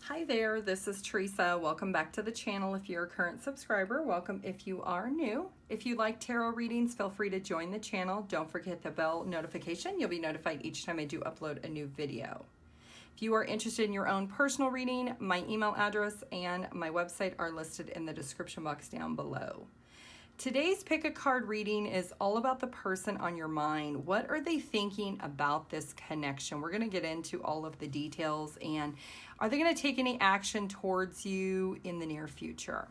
Hi there, this is Teresa. Welcome back to the channel. If you're a current subscriber, welcome if you are new. If you like tarot readings, feel free to join the channel. Don't forget the bell notification. You'll be notified each time I do upload a new video. If you are interested in your own personal reading, my email address and my website are listed in the description box down below. Today's pick a card reading is all about the person on your mind. What are they thinking about this connection? We're going to get into all of the details, and are they going to take any action towards you in the near future?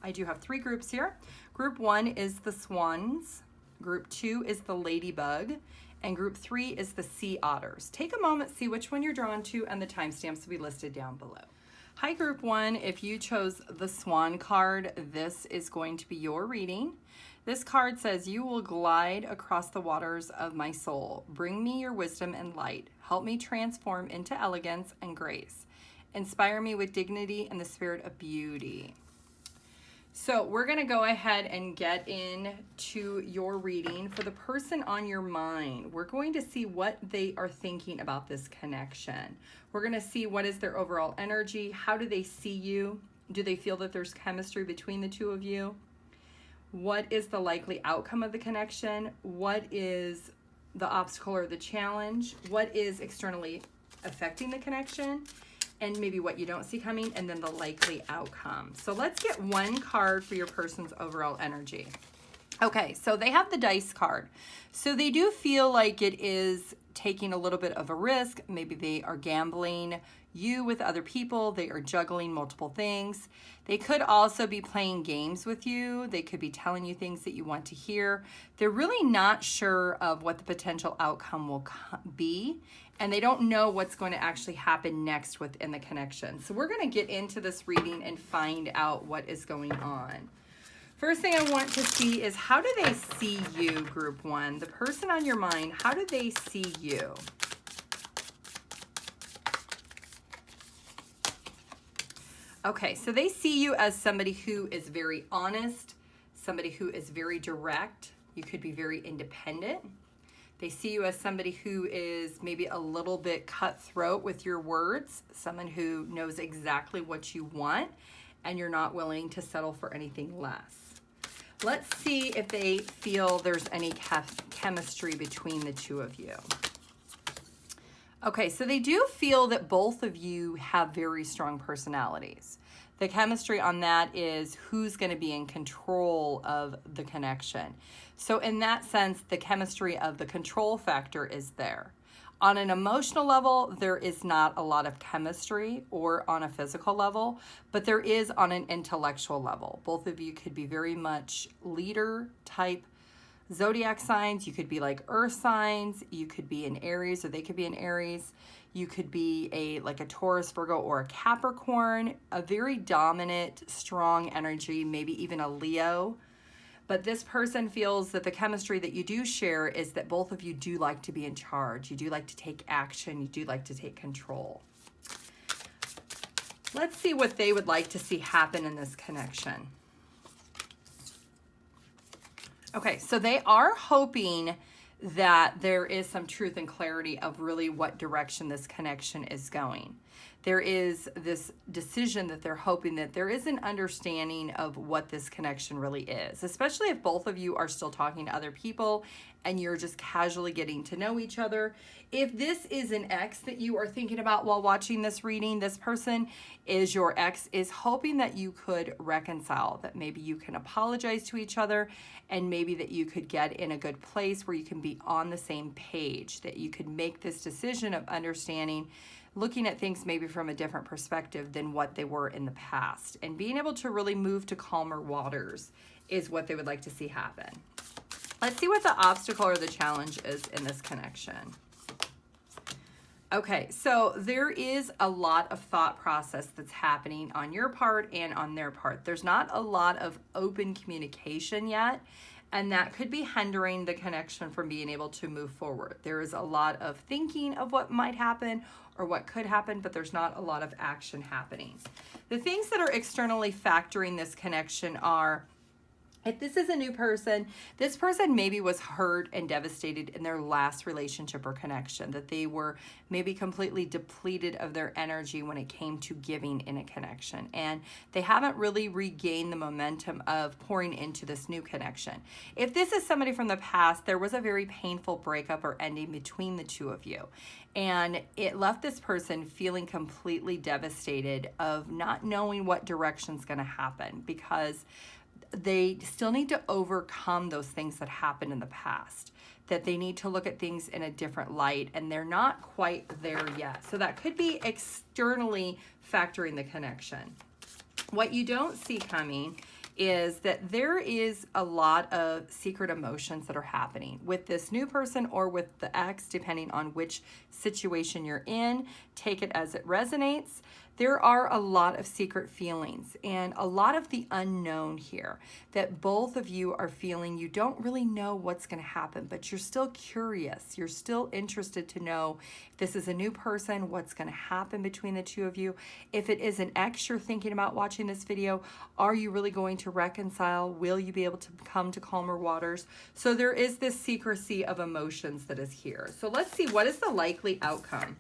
I do have three groups here. Group 1 is the swans, group 2 is the ladybug, and group 3 is the sea otters. Take a moment, see which one you're drawn to, and the timestamps will be listed down below. Hi group 1, if you chose the swan card, this is going to be your reading. This card says, you will glide across the waters of my soul. Bring me your wisdom and light. Help me transform into elegance and grace. Inspire me with dignity and the spirit of beauty. So we're going to go ahead and get into your reading. For the person on your mind, we're going to see what they are thinking about this connection. We're going to see what is their overall energy. How do they see you? Do they feel that there's chemistry between the two of you? What is the likely outcome of the connection? What is the obstacle or the challenge? What is externally affecting the connection? And maybe what you don't see coming, and then the likely outcome. So let's get one card for your person's overall energy. Okay, so they have the dice card. So they do feel like it is taking a little bit of a risk. Maybe they are gambling you with other people. They are juggling multiple things. They could also be playing games with you. They could be telling you things that you want to hear. They're really not sure of what the potential outcome will be, and they don't know what's going to actually happen next within the connection. So we're going to get into this reading and find out what is going on. First thing I want to see is, how do they see you, group 1? The person on your mind, how do they see you? Okay, so they see you as somebody who is very honest, somebody who is very direct. You could be very independent. They see you as somebody who is maybe a little bit cutthroat with your words, someone who knows exactly what you want, and you're not willing to settle for anything less. Let's see if they feel there's any chemistry between the two of you. Okay, so they do feel that both of you have very strong personalities. The chemistry on that is who's going to be in control of the connection. So in that sense, the chemistry of the control factor is there. On an emotional level, there is not a lot of chemistry, or on a physical level, but there is on an intellectual level. Both of you could be very much leader type zodiac signs. You could be like earth signs. You could be in Aries, or they could be in Aries. You could be like a Taurus, Virgo, or a Capricorn, a very dominant, strong energy, maybe even a Leo. But this person feels that the chemistry that you do share is that both of you do like to be in charge. You do like to take action. You do like to take control. Let's see what they would like to see happen in this connection. Okay, so they are hoping that there is some truth and clarity of really what direction this connection is going. There is this decision that they're hoping that there is an understanding of what this connection really is, especially if both of you are still talking to other people and you're just casually getting to know each other. If this is an ex that you are thinking about while watching this reading, this person is your ex, is hoping that you could reconcile, that maybe you can apologize to each other, and maybe that you could get in a good place where you can be on the same page, that you could make this decision of understanding, looking at things maybe from a different perspective than what they were in the past, and being able to really move to calmer waters is what they would like to see happen. Let's see what the obstacle or the challenge is in this connection. Okay, so there is a lot of thought process that's happening on your part and on their part. There's not a lot of open communication yet, and that could be hindering the connection from being able to move forward. There is a lot of thinking of what might happen or what could happen, but there's not a lot of action happening. The things that are externally factoring this connection are If this is a new person, this person maybe was hurt and devastated in their last relationship or connection, that they were maybe completely depleted of their energy when it came to giving in a connection. And they haven't really regained the momentum of pouring into this new connection. If this is somebody from the past, there was a very painful breakup or ending between the two of you. And it left this person feeling completely devastated of not knowing what direction's going to happen, because they still need to overcome those things that happened in the past, that they need to look at things in a different light, and they're not quite there yet. So that could be externally factoring the connection. What you don't see coming is that there is a lot of secret emotions that are happening with this new person or with the ex, depending on which situation you're in. Take it as it resonates. There are a lot of secret feelings and a lot of the unknown here that both of you are feeling. You don't really know what's going to happen, but you're still curious. You're still interested to know if this is a new person, what's going to happen between the two of you. If it is an ex you're thinking about watching this video, are you really going to reconcile? Will you be able to come to calmer waters? So there is this secrecy of emotions that is here. So let's see, what is the likely outcome?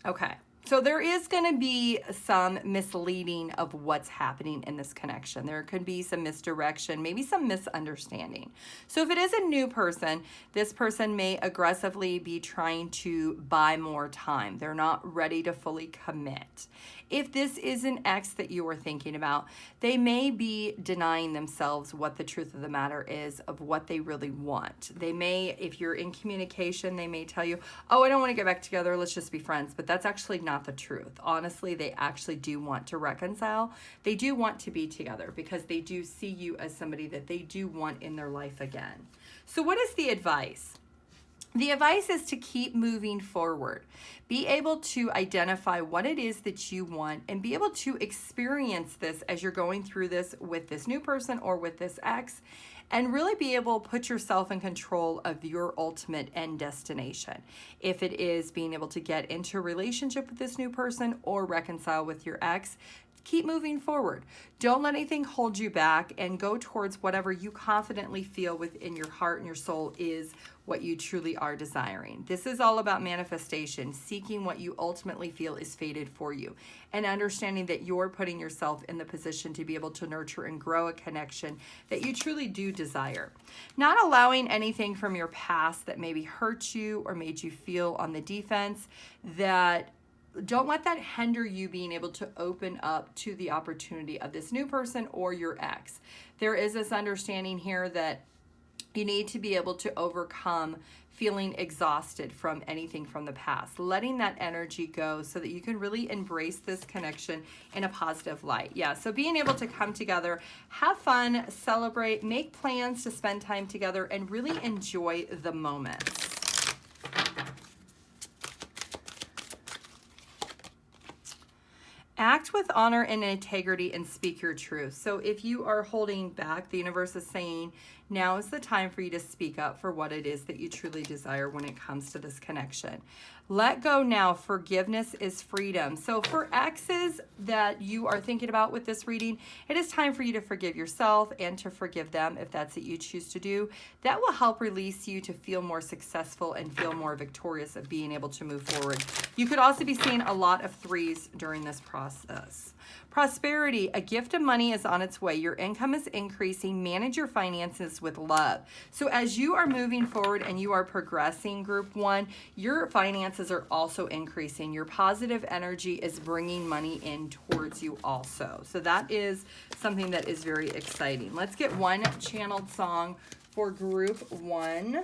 Okay, so there is going to be some misleading of what's happening in this connection. There could be some misdirection, maybe some misunderstanding. So if it is a new person, this person may aggressively be trying to buy more time. They're not ready to fully commit. If this is an ex that you were thinking about, they may be denying themselves what the truth of the matter is of what they really want. They may, if you're in communication, they may tell you, oh, I don't want to get back together, let's just be friends. But that's actually not the truth. Honestly, they actually do want to reconcile. They do want to be together because they do see you as somebody that they do want in their life again. So what is the advice? The advice is to keep moving forward. Be able to identify what it is that you want and be able to experience this as you're going through this with this new person or with this ex, and really be able to put yourself in control of your ultimate end destination. If it is being able to get into a relationship with this new person or reconcile with your ex, keep moving forward. Don't let anything hold you back, and go towards whatever you confidently feel within your heart and your soul is what you truly are desiring. This is all about manifestation, seeking what you ultimately feel is fated for you, and understanding that you're putting yourself in the position to be able to nurture and grow a connection that you truly do desire. Not allowing anything from your past that maybe hurt you or made you feel on the defense, that don't let that hinder you being able to open up to the opportunity of this new person or your ex. There is this understanding here that you need to be able to overcome feeling exhausted from anything from the past, letting that energy go so that you can really embrace this connection in a positive light. Yeah, so being able to come together, have fun, celebrate, make plans to spend time together, and really enjoy the moments. Act with honor and integrity and speak your truth. So if you are holding back, the universe is saying, now is the time for you to speak up for what it is that you truly desire when it comes to this connection. Let go now. Forgiveness is freedom. So for exes that you are thinking about with this reading, it is time for you to forgive yourself and to forgive them if that's what you choose to do. That will help release you to feel more successful and feel more victorious of being able to move forward. You could also be seeing a lot of threes during this process. Prosperity, a gift of money is on its way. Your income is increasing. Manage your finances with love. So as you are moving forward and you are progressing, group one, your finances are also increasing. Your positive energy is bringing money in towards you also. So that is something that is very exciting. Let's get one channeled song for group one.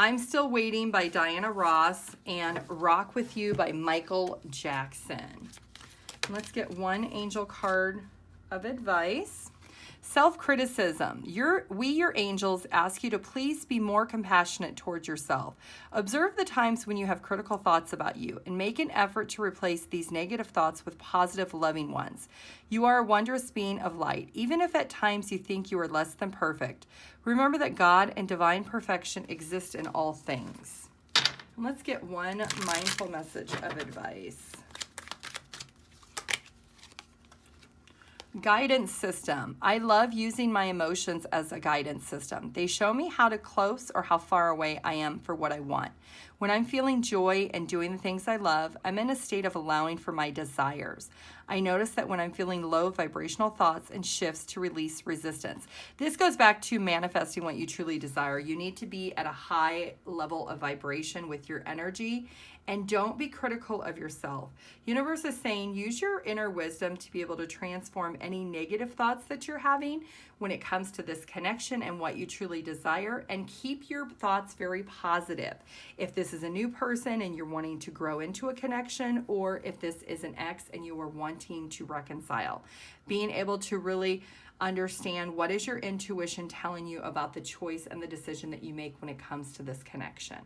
I'm Still Waiting by Diana Ross and Rock With You by Michael Jackson. Let's get one angel card of advice. Self-criticism. We, your angels, ask you to please be more compassionate towards yourself. Observe the times when you have critical thoughts about you and make an effort to replace these negative thoughts with positive, loving ones. You are a wondrous being of light, even if at times you think you are less than perfect. Remember that God and divine perfection exist in all things. Let's get one mindful message of advice. Guidance system. I love using my emotions as a guidance system. They show me how to close or how far away I am for what I want. When I'm feeling joy and doing the things I love, I'm in a state of allowing for my desires. I notice that when I'm feeling low vibrational thoughts and shifts to release resistance. This goes back to manifesting what you truly desire. You need to be at a high level of vibration with your energy, and don't be critical of yourself. Universe is saying use your inner wisdom to be able to transform any negative thoughts that you're having when it comes to this connection and what you truly desire, and keep your thoughts very positive. If this is a new person and you're wanting to grow into a connection, or if this is an ex and you are wanting to reconcile, being able to really understand what is your intuition telling you about the choice and the decision that you make when it comes to this connection.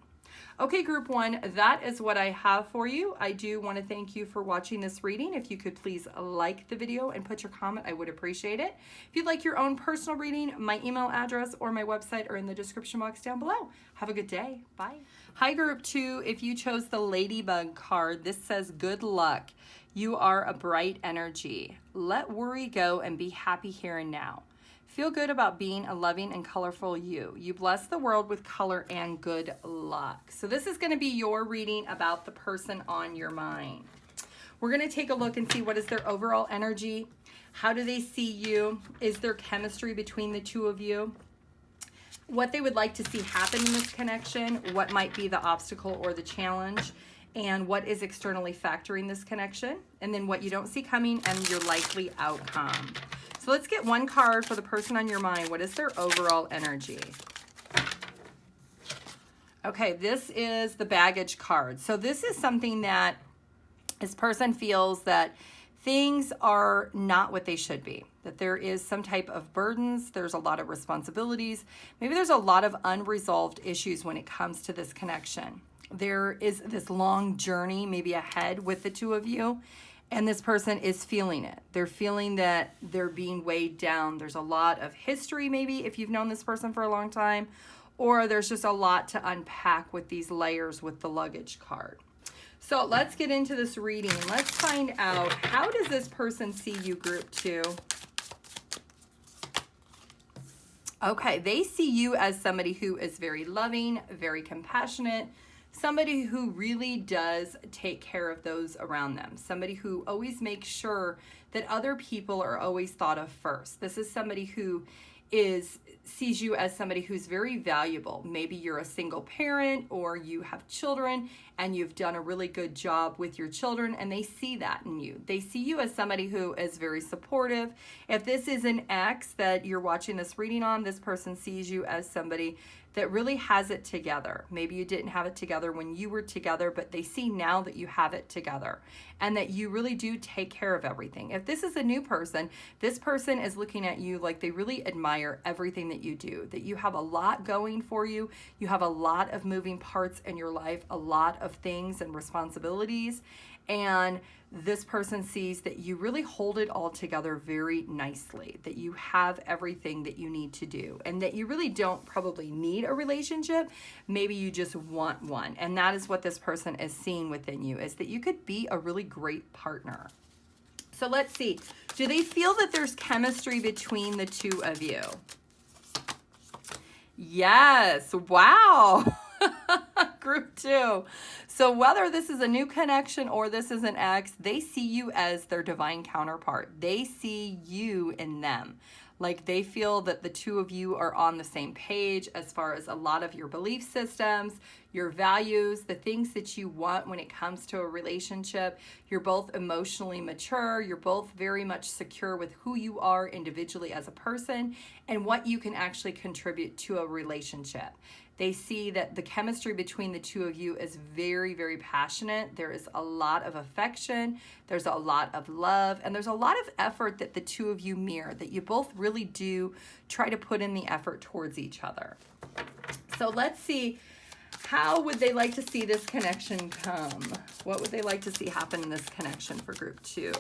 Okay, group one, that is what I have for you. I do want to thank you for watching this reading. If you could please like the video and put your comment, I would appreciate it. If you'd like your own personal reading, my email address or my website are in the description box down below. Have a good day. Bye. Hi, group two. If you chose the Ladybug card, this says good luck. You are a bright energy. Let worry go and be happy here and now. Feel good about being a loving and colorful you. You bless the world with color and good luck. So this is going to be your reading about the person on your mind. We're going to take a look and see what is their overall energy. How do they see you? Is there chemistry between the two of you? What they would like to see happen in this connection. What might be the obstacle or the challenge. And what is externally factoring this connection. And then what you don't see coming and your likely outcome. So let's get one card for the person on your mind. What is their overall energy? Okay, this is the baggage card. So this is something that this person feels that things are not what they should be, that there is some type of burdens, there's a lot of responsibilities, maybe there's a lot of unresolved issues when it comes to this connection. There is this long journey maybe ahead with the two of you. And this person is feeling it. They're feeling that they're being weighed down. There's a lot of history maybe if you've known this person for a long time, or there's just a lot to unpack with these layers with the luggage card. So let's get into this reading. Let's find out, how does this person see you, group two? Okay, they see you as somebody who is very loving, very compassionate, somebody who really does take care of those around them. Somebody who always makes sure that other people are always thought of first. This is somebody who sees you as somebody who's very valuable. Maybe you're a single parent or you have children and you've done a really good job with your children, and they see that in you. They see you as somebody who is very supportive. If this is an ex that you're watching this reading on, this person sees you as somebody that really has it together. Maybe you didn't have it together when you were together, but they see now that you have it together and that you really do take care of everything. If this is a new person, this person is looking at you like they really admire everything that you do, that you have a lot going for you. You have a lot of moving parts in your life, a lot of things and responsibilities. And this person sees that you really hold it all together very nicely, that you have everything that you need to do, and that you really don't probably need a relationship. Maybe you just want one. And that is what this person is seeing within you, is that you could be a really great partner. So let's see. Do they feel that there's chemistry between the two of you? Yes. Wow. Group two. So whether this is a new connection or this is an ex, they see you as their divine counterpart. They see you in them. Like they feel that the two of you are on the same page as far as a lot of your belief systems, your values, the things that you want when it comes to a relationship. You're both emotionally mature. You're both very much secure with who you are individually as a person and what you can actually contribute to a relationship. They see that the chemistry between the two of you is very, very passionate. There is a lot of affection. There's a lot of love. And there's a lot of effort that the two of you mirror, that you both really do try to put in the effort towards each other. So let's see, how would they like to see this connection come? What would they like to see happen in this connection for group two?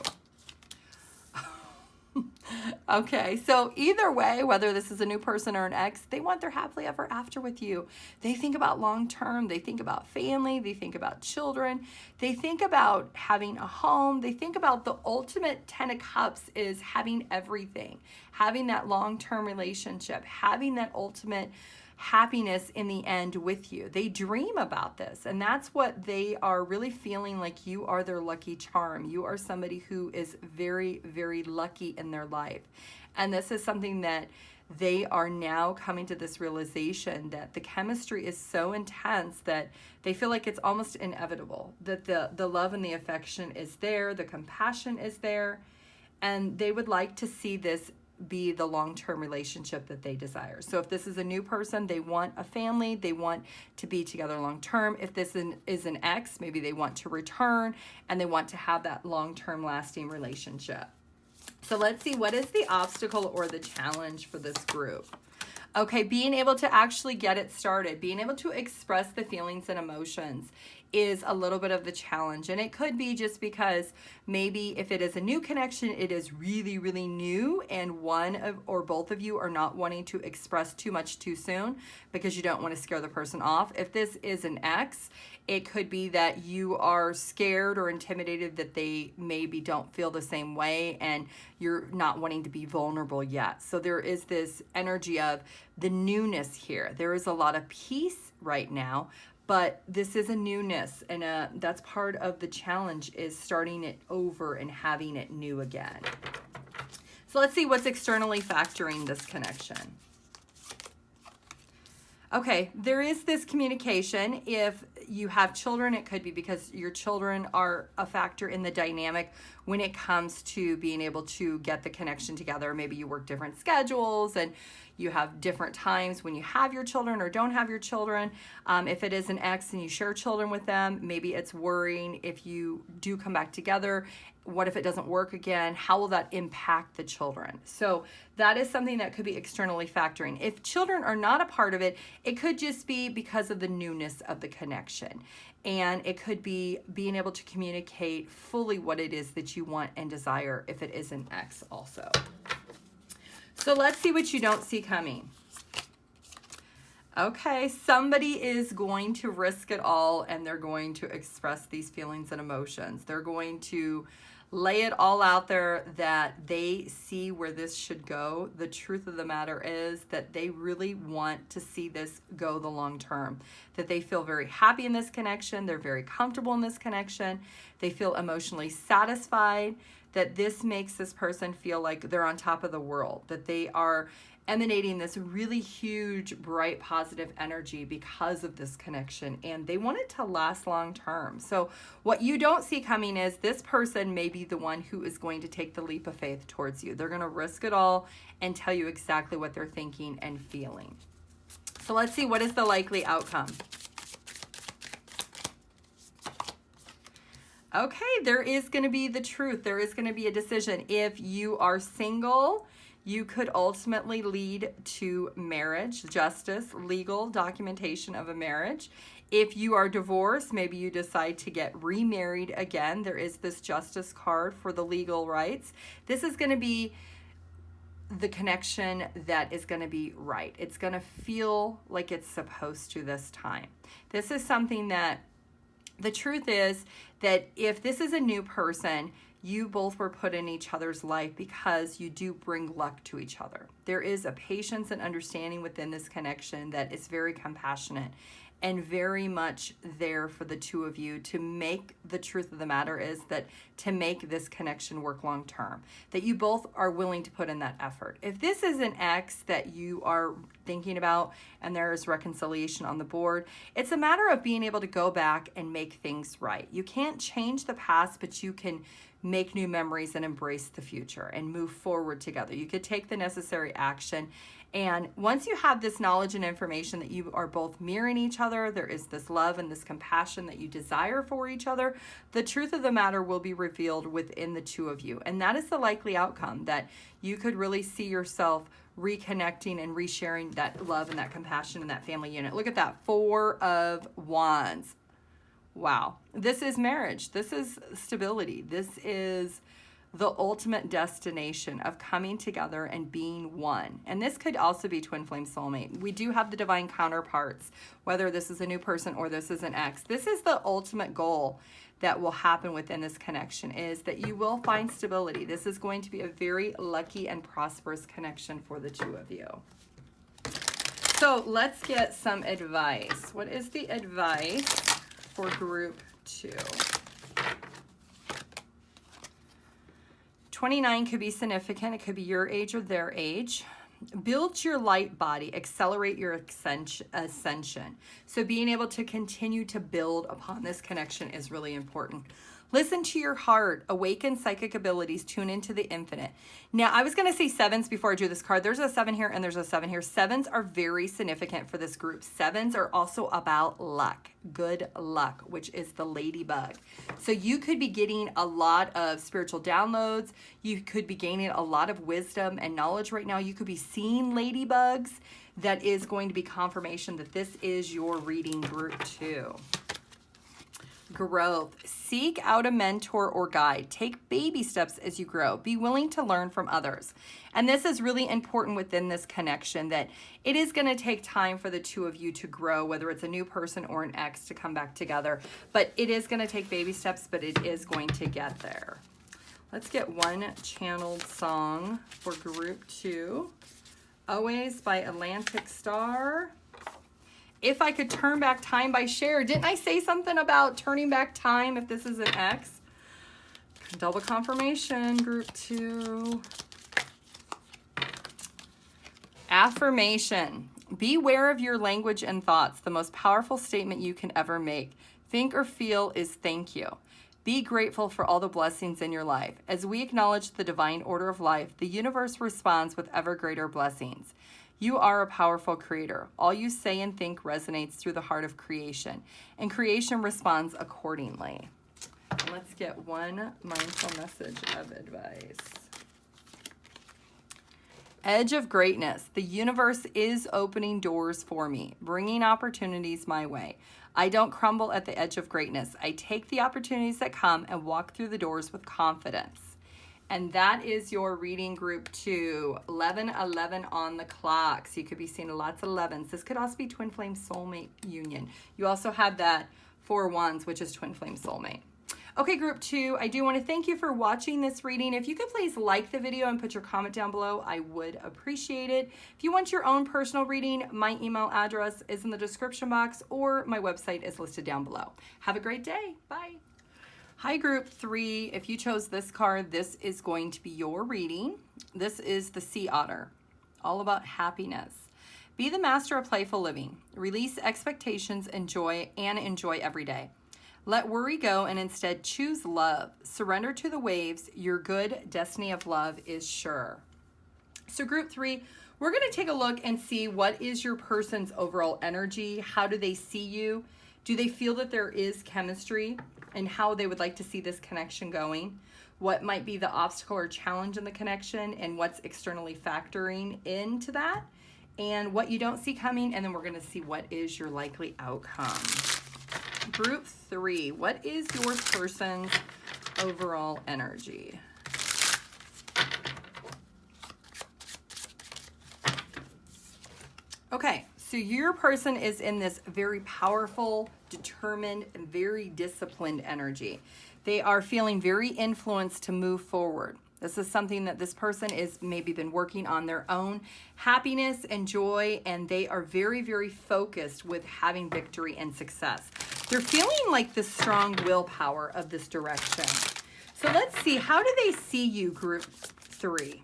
Okay, so either way, whether this is a new person or an ex, they want their happily ever after with you. They think about long term, they think about family, they think about children, they think about having a home, they think about the ultimate 10 of Cups is having everything, having that long term relationship, having that ultimate happiness in the end with you. They dream about this, and that's what they are really feeling like you are their lucky charm. You are somebody who is very, very lucky in their life. And this is something that they are now coming to this realization that the chemistry is so intense that they feel like it's almost inevitable, that the love and the affection is there, the compassion is there, and they would like to see this be the long-term relationship that they desire. So if this is a new person, they want a family, they want to be together long-term. If this is an ex, maybe they want to return and they want to have that long-term lasting relationship. So let's see, what is the obstacle or the challenge for this group? Okay, being able to actually get it started, being able to express the feelings and emotions is a little bit of the challenge. And it could be just because maybe if it is a new connection, it is really, really new, and one of or both of you are not wanting to express too much too soon because you don't want to scare the person off. If this is an ex, it could be that you are scared or intimidated that they maybe don't feel the same way and you're not wanting to be vulnerable yet. So there is this energy of the newness here. There is a lot of peace right now, but this is a newness, and that's part of the challenge, is starting it over and having it new again. So let's see what's externally factoring this connection. Okay, there is this communication. If you have children, it could be because your children are a factor in the dynamic when it comes to being able to get the connection together. Maybe you work different schedules and you have different times when you have your children or don't have your children. If it is an ex and you share children with them, maybe it's worrying if you do come back together, what if it doesn't work again? How will that impact the children? So that is something that could be externally factoring. If children are not a part of it, it could just be because of the newness of the connection. And it could be being able to communicate fully what it is that you want and desire if it is an ex also. So let's see what you don't see coming. Okay, somebody is going to risk it all and they're going to express these feelings and emotions. They're going to lay it all out there that they see where this should go. The truth of the matter is that they really want to see this go the long term, that they feel very happy in this connection. They're very comfortable in this connection. They feel emotionally satisfied, that this makes this person feel like they're on top of the world, that they are emanating this really huge, bright, positive energy because of this connection, and they want it to last long term. So what you don't see coming is this person may be the one who is going to take the leap of faith towards you. They're going to risk it all and tell you exactly what they're thinking and feeling. So let's see, what is the likely outcome? Okay, there is going to be the truth. There is going to be a decision. If you are single, you could ultimately lead to marriage, justice, legal documentation of a marriage. If you are divorced, maybe you decide to get remarried again. There is this justice card for the legal rights. This is going to be the connection that is going to be right. It's going to feel like it's supposed to this time. This is something that the truth is that if this is a new person, you both were put in each other's life because you do bring luck to each other. There is a patience and understanding within this connection that is very compassionate and very much there for the two of you to make, the truth of the matter is that to make this connection work long term, that you both are willing to put in that effort. If this is an ex that you are thinking about and there is reconciliation on the board, it's a matter of being able to go back and make things right. You can't change the past, but you can make new memories and embrace the future and move forward together. You could take the necessary action. And once you have this knowledge and information that you are both mirroring each other, there is this love and this compassion that you desire for each other, the truth of the matter will be revealed within the two of you. And that is the likely outcome, that you could really see yourself reconnecting and resharing that love and that compassion in that family unit. Look at that, 4 of Wands. Wow. This is marriage. This is stability. This is the ultimate destination of coming together and being one. And this could also be twin flame soulmate. We do have the divine counterparts, whether this is a new person or this is an ex. This is the ultimate goal that will happen within this connection, is that you will find stability. This is going to be a very lucky and prosperous connection for the two of you. So let's get some advice. What is the advice for group 2? 29 could be significant. It could be your age or their age. Build your light body, accelerate your ascension. So being able to continue to build upon this connection is really important. Listen to your heart, awaken psychic abilities, tune into the infinite. Now, I was going to say 7s before I drew this card. There's a 7 here and there's a 7 here. 7s are very significant for this group. 7s are also about luck, good luck, which is the ladybug. So you could be getting a lot of spiritual downloads. You could be gaining a lot of wisdom and knowledge right now. You could be seeing ladybugs. That is going to be confirmation that this is your reading group 2. Growth. Seek out a mentor or guide. Take baby steps as you grow. Be willing to learn from others. And this is really important within this connection, that it is going to take time for the two of you to grow, whether it's a new person or an ex, to come back together. But it is going to take baby steps, but it is going to get there. Let's get one channeled song for group 2. Always by Atlantic Star. If I Could Turn Back Time by Cher. Didn't I say something about turning back time if this is an ex? Double confirmation, group 2. Affirmation. Beware of your language and thoughts. The most powerful statement you can ever make. Think or feel is thank you. Be grateful for all the blessings in your life. As we acknowledge the divine order of life, the universe responds with ever greater blessings. You are a powerful creator. All you say and think resonates through the heart of creation, and creation responds accordingly. And let's get one mindful message of advice. Edge of greatness. The universe is opening doors for me, bringing opportunities my way. I don't crumble at the edge of greatness. I take the opportunities that come and walk through the doors with confidence. And that is your reading group 2. 11-11 on the clock. So you could be seeing lots of 11s. This could also be twin flame soulmate union. You also have that 4 wands, which is twin flame soulmate. Okay, group 2, I do want to thank you for watching this reading. If you could please like the video and put your comment down below, I would appreciate it. If you want your own personal reading, my email address is in the description box, or my website is listed down below. Have a great day. Bye. Hi, group 3. If you chose this card, this is going to be your reading. This is the Sea Otter, all about happiness. Be the master of playful living. Release expectations, enjoy every day. Let worry go and instead choose love. Surrender to the waves. Your good destiny of love is sure. So group 3, we're going to take a look and see what is your person's overall energy. How do they see you? Do they feel that there is chemistry, and how they would like to see this connection going? What might be the obstacle or challenge in the connection, and what's externally factoring into that, and what you don't see coming, and then we're going to see what is your likely outcome. Group 3, what is your person's overall energy? Okay, so your person is in this very powerful, determined, and very disciplined energy. They are feeling very influenced to move forward. This is something that this person is maybe been working on their own happiness and joy, and they are very, very focused with having victory and success. They're feeling like the strong willpower of this direction. So let's see, how do they see you, group 3?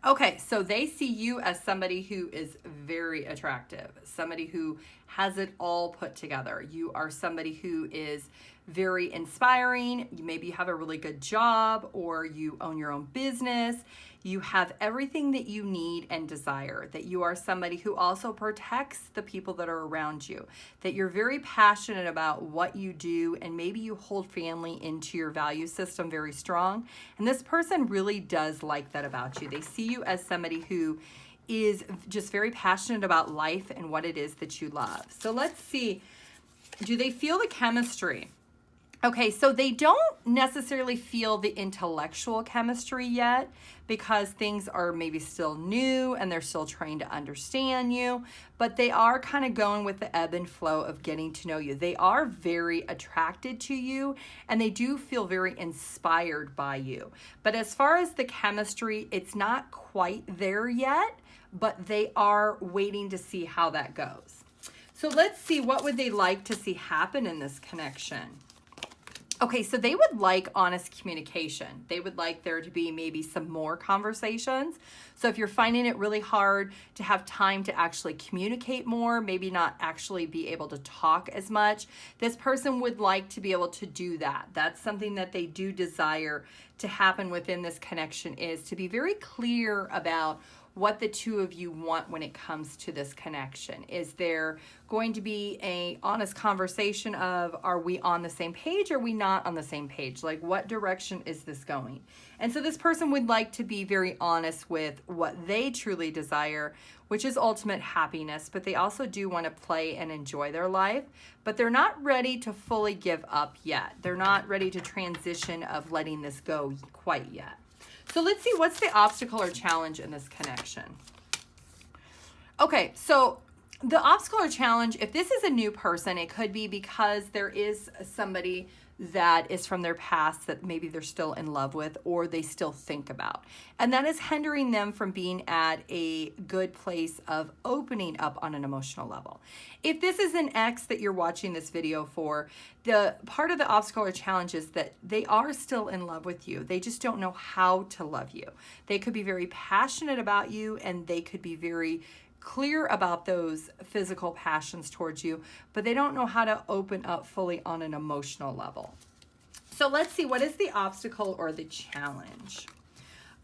Okay, so they see you as somebody who is very attractive, somebody who has it all put together. You are somebody who is very inspiring. Maybe you have a really good job, or you own your own business. You have everything that you need and desire, that you are somebody who also protects the people that are around you, that you're very passionate about what you do, and maybe you hold family into your value system very strong. And this person really does like that about you. They see you as somebody who is just very passionate about life and what it is that you love. So let's see, do they feel the chemistry? Okay, so they don't necessarily feel the intellectual chemistry yet because things are maybe still new and they're still trying to understand you, but they are kind of going with the ebb and flow of getting to know you. They are very attracted to you and they do feel very inspired by you. But as far as the chemistry, it's not quite there yet, but they are waiting to see how that goes. So let's see, what would they like to see happen in this connection? Okay, so they would like honest communication. They would like there to be maybe some more conversations. So if you're finding it really hard to have time to actually communicate more, maybe not actually be able to talk as much, this person would like to be able to do that. That's something that they do desire to happen within this connection, is to be very clear about what the two of you want when it comes to this connection. Is there going to be a honest conversation of, are we on the same page or are we not on the same page? Like, what direction is this going? And so this person would like to be very honest with what they truly desire, which is ultimate happiness, but they also do want to play and enjoy their life, but they're not ready to fully give up yet. They're not ready to transition of letting this go quite yet. So let's see, what's the obstacle or challenge in this connection? Okay, so the obstacle or challenge, if this is a new person, it could be because there is somebody that is from their past that maybe they're still in love with or they still think about. And that is hindering them from being at a good place of opening up on an emotional level. If this is an ex that you're watching this video for, the part of the obstacle or challenge is that they are still in love with you. They just don't know how to love you. They could be very passionate about you and they could be very clear about those physical passions towards you, but they don't know how to open up fully on an emotional level. So let's see, what is the obstacle or the challenge?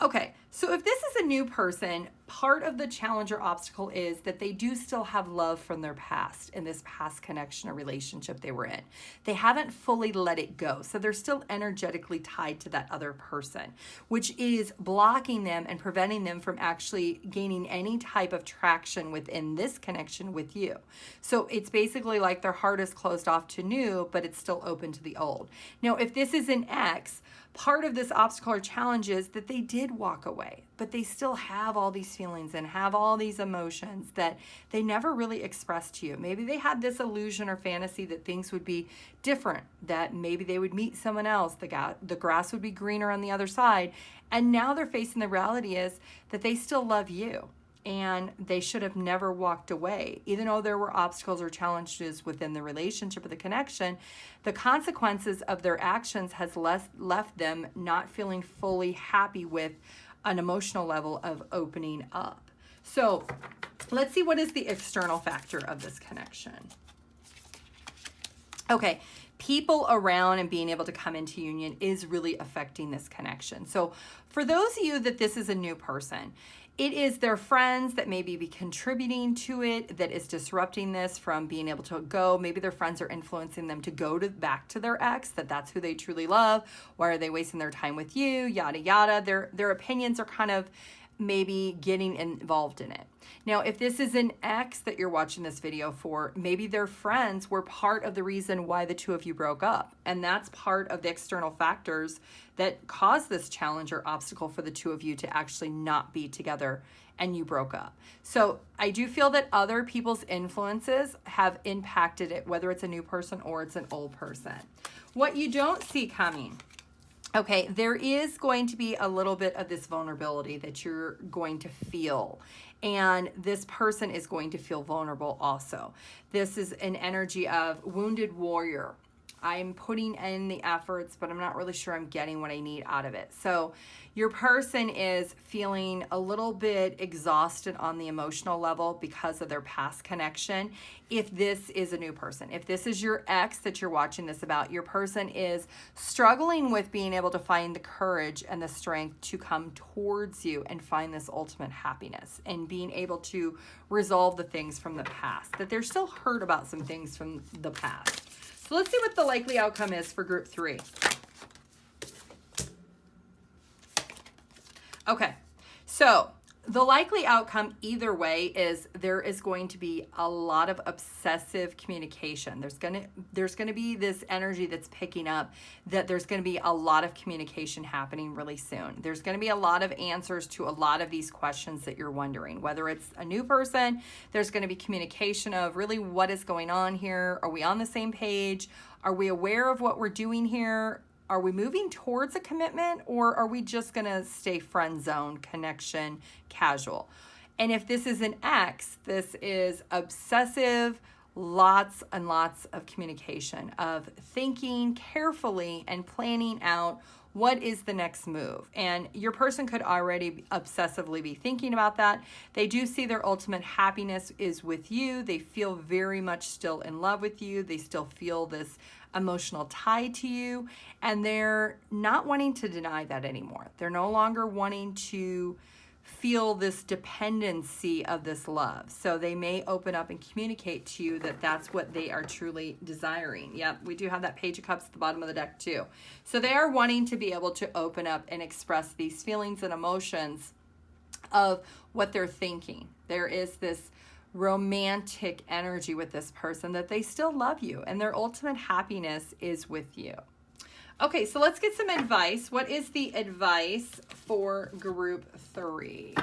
Okay, so if this is a new person, part of the challenge or obstacle is that they do still have love from their past in this past connection or relationship they were in. They haven't fully let it go, so they're still energetically tied to that other person, which is blocking them and preventing them from actually gaining any type of traction within this connection with you. So it's basically like their heart is closed off to new, but it's still open to the old. Now, if this is an ex, part of this obstacle or challenge is that they did walk away, but they still have all these feelings and have all these emotions that they never really expressed to you. Maybe they had this illusion or fantasy that things would be different, that maybe they would meet someone else, the grass would be greener on the other side, and now they're facing the reality is that they still love you. And they should have never walked away. Even though there were obstacles or challenges within the relationship or the connection, the consequences of their actions has left them not feeling fully happy with an emotional level of opening up. So let's see, what is the external factor of this connection? Okay, people around and being able to come into union is really affecting this connection. So for those of you that this is a new person, it is their friends that maybe be contributing to it that is disrupting this from being able to go. Maybe their friends are influencing them to go back to their ex, that's who they truly love. Why are they wasting their time with you? Yada, yada. Their opinions are kind of maybe getting involved in it. Now, if this is an ex that you're watching this video for, maybe their friends were part of the reason why the two of you broke up. And that's part of the external factors that caused this challenge or obstacle for the two of you to actually not be together and you broke up. So I do feel that other people's influences have impacted it, whether it's a new person or it's an old person. What you don't see coming, okay, there is going to be a little bit of this vulnerability that you're going to feel. And this person is going to feel vulnerable also. This is an energy of wounded warrior. I'm putting in the efforts, but I'm not really sure I'm getting what I need out of it. So your person is feeling a little bit exhausted on the emotional level because of their past connection. If this is a new person, if this is your ex that you're watching this about, your person is struggling with being able to find the courage and the strength to come towards you and find this ultimate happiness and being able to resolve the things from the past, that they're still hurt about some things from the past. So let's see what the likely outcome is for group 3. Okay, so The likely outcome either way is there is going to be a lot of obsessive communication. There's going to be this energy that's picking up that there's going to be a lot of communication happening really soon. There's going to be a lot of answers to a lot of these questions that you're wondering. Whether it's a new person, there's going to be communication of really what is going on here. Are we on the same page? Are we aware of what we're doing here? Are we moving towards a commitment, or are we just going to stay friend zone, connection, casual? And if this is an X, this is obsessive, lots and lots of communication, of thinking carefully and planning out what is the next move. And your person could already obsessively be thinking about that. They do see their ultimate happiness is with you. They feel very much still in love with you. They still feel this emotional tie to you, and they're not wanting to deny that anymore. They're no longer wanting to feel this dependency of this love. So they may open up and communicate to you that that's what they are truly desiring. Yep, we do have that Page of Cups at the bottom of the deck too. So they are wanting to be able to open up and express these feelings and emotions of what they're thinking. There is this romantic energy with this person that they still love you and their ultimate happiness is with you. Okay, so let's get some advice. What is the advice for group 3?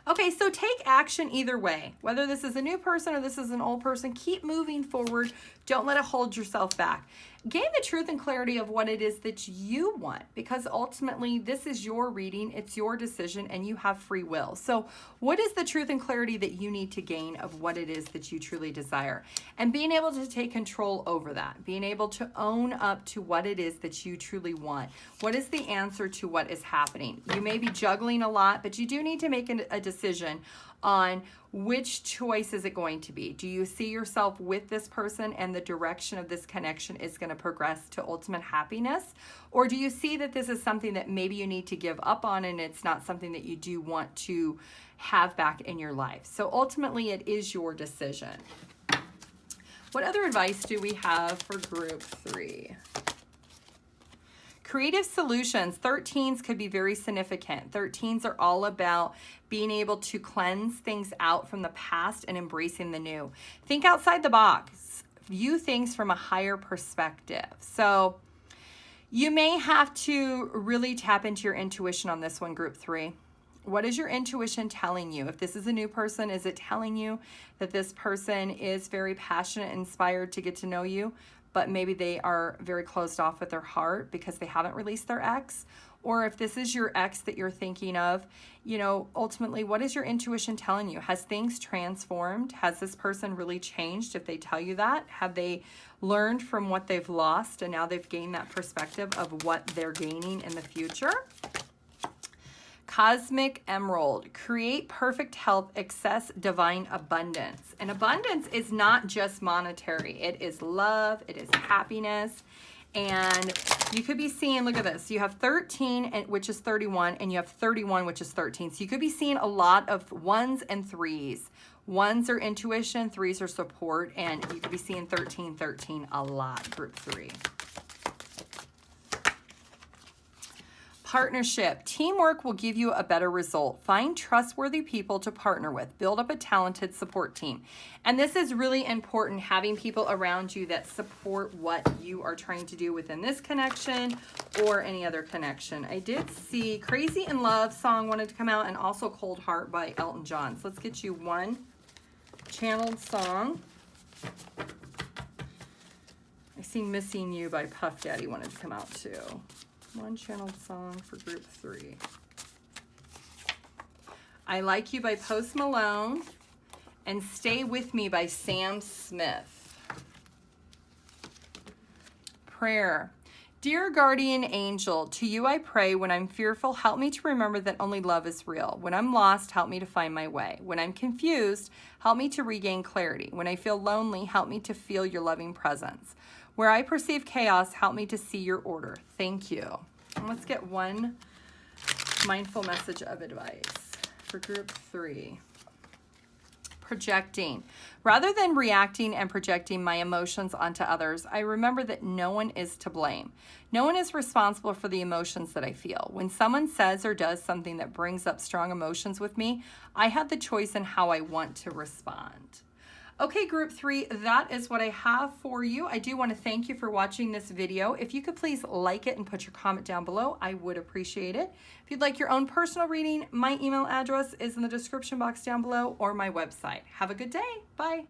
Okay, so take action either way. Whether this is a new person or this is an old person, keep moving forward. Don't let it hold yourself back. Gain the truth and clarity of what it is that you want, because ultimately this is your reading, it's your decision, and you have free will. So what is the truth and clarity that you need to gain of what it is that you truly desire? And being able to take control over that, being able to own up to what it is that you truly want. What is the answer to what is happening? You may be juggling a lot, but you do need to make a decision on which choice is it going to be. Do you see yourself with this person and the direction of this connection is going to progress to ultimate happiness? Or do you see that this is something that maybe you need to give up on and it's not something that you do want to have back in your life? So ultimately it is your decision. What other advice do we have for group 3? Creative solutions. 13s could be very significant. 13s are all about being able to cleanse things out from the past and embracing the new. Think outside the box. View things from a higher perspective. So you may have to really tap into your intuition on this one, group 3. What is your intuition telling you? If this is a new person, is it telling you that this person is very passionate and inspired to get to know you, but maybe they are very closed off with their heart because they haven't released their ex? Or if this is your ex that you're thinking of, you know, ultimately, what is your intuition telling you? Has things transformed? Has this person really changed if they tell you that? Have they learned from what they've lost and now they've gained that perspective of what they're gaining in the future? Cosmic Emerald. Create perfect health, access divine abundance. And abundance is not just monetary. It is love. It is happiness. And you could be seeing, look at this. You have 13, which is 31, and you have 31, which is 13. So you could be seeing a lot of 1s and 3s. 1s are intuition, 3s are support, and you could be seeing 13, 13 a lot, group 3. Partnership. Teamwork will give you a better result. Find trustworthy people to partner with. Build up a talented support team. And this is really important, having people around you that support what you are trying to do within this connection or any other connection. I did see Crazy in Love song wanted to come out, and also Cold Heart by Elton John. So let's get you one channeled song. I seen Missing You by Puff Daddy wanted to come out too. One channeled song for group 3. I Like You by Post Malone, and Stay With Me by Sam Smith. Prayer. Dear guardian angel, to you I pray. When I'm fearful, help me to remember that only love is real. When I'm lost, help me to find my way. When I'm confused, help me to regain clarity. When I feel lonely, help me to feel your loving presence. Where I perceive chaos, help me to see your order. Thank you. And let's get one mindful message of advice for group 3. projecting. Rather than reacting and projecting my emotions onto others, I remember that no one is to blame. No one is responsible for the emotions that I feel. When someone says or does something that brings up strong emotions with me, I have the choice in how I want to respond. Okay, group 3, that is what I have for you. I do want to thank you for watching this video. If you could please like it and put your comment down below, I would appreciate it. If you'd like your own personal reading, my email address is in the description box down below or my website. Have a good day. Bye.